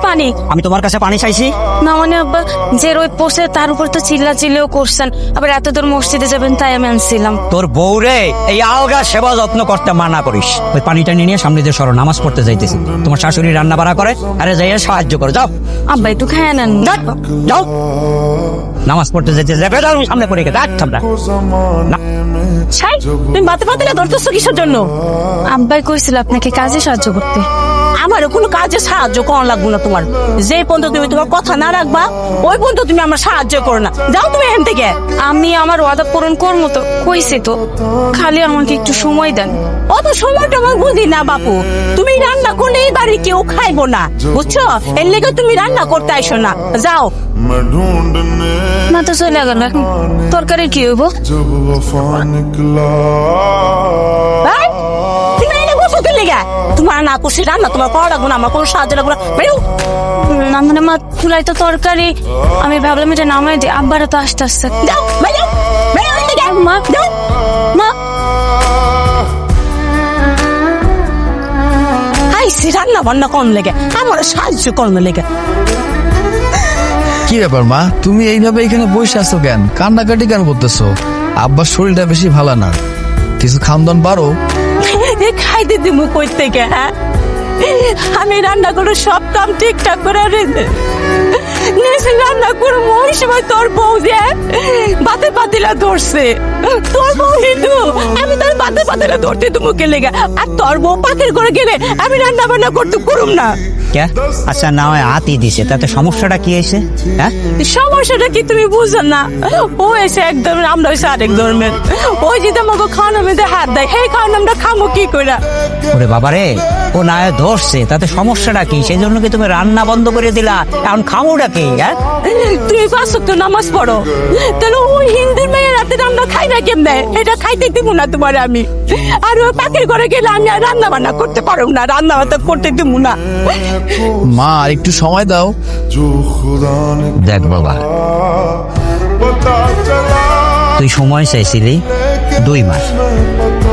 পানি। আমি তোমার কাছে পানি চাইছি? না মানে আব্বা, যে রোদ পড়ছে তার উপর তো চিল্লাও করছেন, আবার এত দূর মসজিদে যাবেন তাই আমি আনছিলাম। তোর বউরে এই আলগা সেবা যত্ন করতে মানা করিস। ওই পানিটা নিয়ে সামনে দিয়ে সরো, নামাজ পড়তে যাইতেছি। তোমার শাশুড়ি রান্না বাড়া করে, আরে যাইয়া সাহায্য করো, যাও। আব্বা একটু খায় নেন। যাও, নামাজ পড়তে যাইতে যাবে, যাও সামনে পড়ে গেছে। ছাই, তুমি বাতে পাতিলে ধরতেছো কিসের জন্য? আব্বাই কইছিল আপনাকে কাজে সাহায্য করতে। আমার কোনো কাজে সাহায্য করা লাগবে না তোমার। যে পর্যন্ত তুমি তোমার কথা না রাখবা ওই পর্যন্ত তুমি আমার সাহায্য করো না। যাও তুমি এখান থেকে। আমি আমার ওয়াদা পূরণ করবো তো, কইছি তো, খালি আমাকে একটু সময় দেন। অত সময়টা আমার বুঝি না বাপু। তুমি রান্না করলে এই বাড়ি কেউ খাইবো না, বুঝছো? এর লেগে তুমি রান্না করতে আইসো না, যাও। না তো চলে গেল, তরকারি কি হইব? এই, তুমি এনে বসো কি লেগে? তোমার না করছি রান্না তোমার করা লাগবো না, আমার কোনো সাহায্য লাগবো না। বেরো। না মানে মা, চুলাই তো তরকারি, আমি ভাবলাম এটা নামাই দিই, আব্বারা তো আসতে আসতে। যাও, বেরো, বেরো এখান থেকে। মা, যাও। মা, আইসি রান্না বান্না কম লেগে, আমার সাহায্য করুন লেগে। কি ব্যাপার মা, তুমি এইভাবে এখানে বসে আছো কেন? কান্নাকাটি কেন করতেছো? আব্বার শরীরটা বেশি ভালো না, কিছু খামদান পারো? খাইতে দিমু কই থেকে? হ্যাঁ, আমি রান্না করে সব কাম ঠিকঠাক করে নিজে রান্না করে ওই সময় তোর বউ যে বাতে পাতিলা ধরছে। তোর বউ হিন্দু, আমি তোর বাতে পাতিলা ধরতে তুমি লেগে, আর তোর বউ পাখির করে গেলে আমি রান্না বান্না করতে করুম না। কে? আচ্ছা না হয় হাতই দিছে, তাতে সমস্যাটা কি হয়েছে? হ্যাঁ, সমস্যাটা কি তুমি বুঝো না? ও এসে এক ধর্মের, আমরা হয়েছে আরেক ধর্মের। ওই যদি আমাকে খাওয়ানোর মধ্যে হাত দেয়, সেই খাওয়ানো আমরা খামো কি করে? ওরে বাবারে, ও না হয় ধরছে, তাতে সমস্যাটা কি? সেই জন্য কি তুমি রান্না বন্ধ করে দিলা? এখন খামোটা কি? হ্যাঁ, তুমি পাঁচ ওয়াক্ত নামাজ পড়ো, তাহলে ওই হিন্দুর মেয়ের রাতে রান্না খাই না কেমনে? এটা খাইতে দিব না তোমার আমি। আর ওই পাখির ঘরে গেলে আমি আর রান্না বান্না করতে পারবো না, রান্না বান্না করতে দিব না। মা আর একটু সময় দাও। দেখ বাবা, তুই সময় চাইছিলি 2 মাস,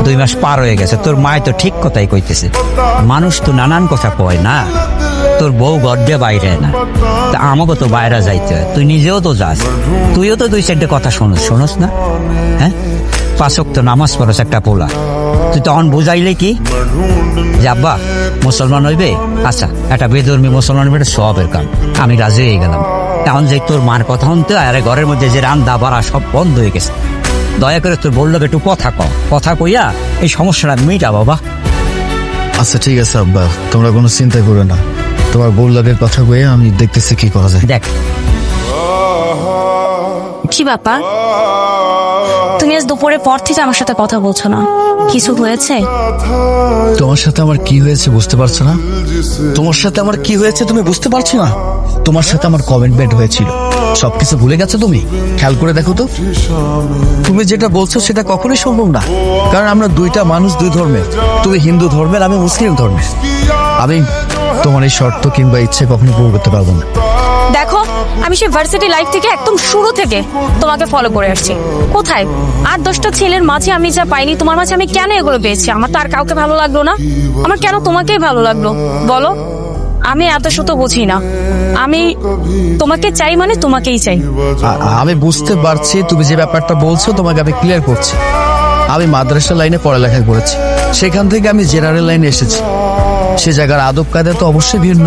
2 মাস পার হয়ে গেছে। তোর মায় তো ঠিক কথাই কইতেছে, মানুষ তো নানান কথা কয় না। তোর বউ গড্ডে বাইরে না, তা আমাকে তো বাইরে যাইতে হয়। তুই নিজেও তো যাস, তুইও তো 2-4টে কথা শোনস না? হ্যাঁ, 5 ওয়াক্ত নামাজ পড়স একটা পোলা। তুই তখন বুঝাইলে কি যে আব্বা মুসলমান হইবে? আচ্ছা, একটা বেধর্মী মুসলমান হইবে, সবের কাম। আমি রাজি হয়ে গেলাম। এখন যে তোর মার কথা শুনতে, আরে ঘরের মধ্যে যে রান্না বাড়া সব বন্ধ হয়ে গেছে। দয়া করে তোর বললো একটু কথা কইয়া এই সমস্যাটা মিটা বাবা। আচ্ছা ঠিক আছে আব্বা, তোমরা কোনো চিন্তা করো না। তোমার বউ লাগের কথা কয়ে আমি দেখতেছি কি করা যায়। দেখ, কি ব্যাপার? তুমি আজ দুপুরের পর থেকে আমার সাথে কথা বলছো না, কিছু হয়েছে? তোমার সাথে আমার কি হয়েছে বুঝতে পারছো না? তোমার সাথে আমার কি হয়েছে তুমি বুঝতে পারছো না? তোমার সাথে আমার কমিটমেন্ট হয়েছিল, সবকিছু ভুলে গেছো তুমি? খেয়াল করে দেখো তো, তুমি যেটা বলছো সেটা কখনোই সম্ভব না। কারণ আমরা দুইটা মানুষ, 2 ধর্মের। তুমি হিন্দু ধর্মের, আমি মুসলিম ধর্মের। আমি তোমার এই শর্ত কিংবা ইচ্ছে কখনো পূরণ করতে পারবো না। দেখো, আমি সেই ভার্সিটি লাইফ থেকে একদম শুরু থেকে তোমাকে ফলো করে আসছি। কোথায় 8-10টা ছেলের মাঝে আমি যা পাইনি, তোমার মাঝে আমি কেন এগুলো পেয়েছি? আমার তো আর কাউকে ভালো লাগলো না, আমার কেন তোমাকেই ভালো লাগলো বলো? আমি এত শত বুঝি না, আমি তোমাকে চাই মানে তোমাকেই চাই। আমি বুঝতে পারছি তুমি যে ব্যাপারটা বলছো, তোমাকে আমি ক্লিয়ার করছি। আমি মাদ্রাসা লাইনে পড়ালেখা করেছি, সেখান থেকে আমি জেনারেল লাইনে এসেছি। সে জায়গার আদব কায়দা তো অবশ্যই ভিন্ন।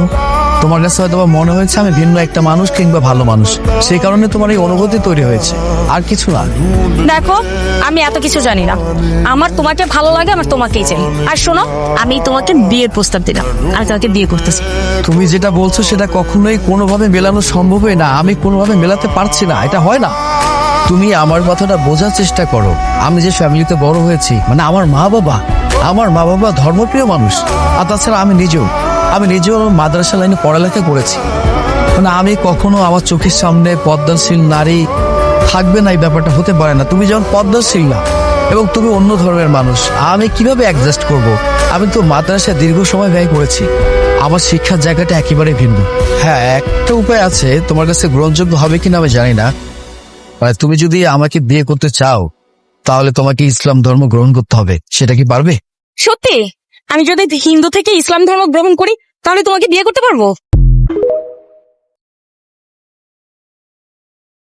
তোমার কাছে হয়তো মনে হয়েছে আমি ভিন্ন একটা মানুষ কিংবা ভালো মানুষ, সেই কারণে তোমার এই অনুভূতি তৈরি হয়েছে, আর কিছু না। দেখো, আমি এত কিছু জানি না, আমার তোমাকে ভালো লাগে, আমার তোমাকেই চাই। আর শোনো, আমি তোমাকে বিয়ের প্রস্তাব দিলাম, আমি তোমাকে বিয়ে করতেছি। তুমি যেটা বলছো সেটা কখনোই কোনোভাবে মেলানো সম্ভবই না, আমি কোনোভাবে মেলাতে পারছি না, এটা হয় না। তুমি আমার কথাটা বোঝার চেষ্টা করো। আমি যে ফ্যামিলিতে বড় হয়েছি, মানে আমার মা বাবা ধর্মপ্রিয় মানুষ। আর তাছাড়া আমি নিজেও মাদ্রাসা লাইনে পড়ালেখা করেছি। মানে আমি কখনো আমার চোখের সামনে পদ্মাশীল নারী থাকবে না, এই ব্যাপারটা হতে পারে না। তুমি যেমন পদ্মাশীল না এবং তুমি অন্য ধর্মের মানুষ, আমি কিভাবে অ্যাডজাস্ট করব? আমি তো মাদ্রাসায় দীর্ঘ সময় ব্যয় করেছি, আমার শিক্ষার জায়গাটা একেবারে ভিন্ন। হ্যাঁ, একটা উপায় আছে, তোমার কাছে গ্রহণযোগ্য হবে কিনা আমি জানি না। মানে তুমি যদি আমাকে বিয়ে করতে চাও, তাহলে তোমাকে ইসলাম ধর্ম গ্রহণ করতে হবে। সেটা কি পারবে? সত্যি? আমি যদি হিন্দু থেকে ইসলাম ধর্ম গ্রহণ করি তাহলে তোমাকে বিয়ে করতে পারবো?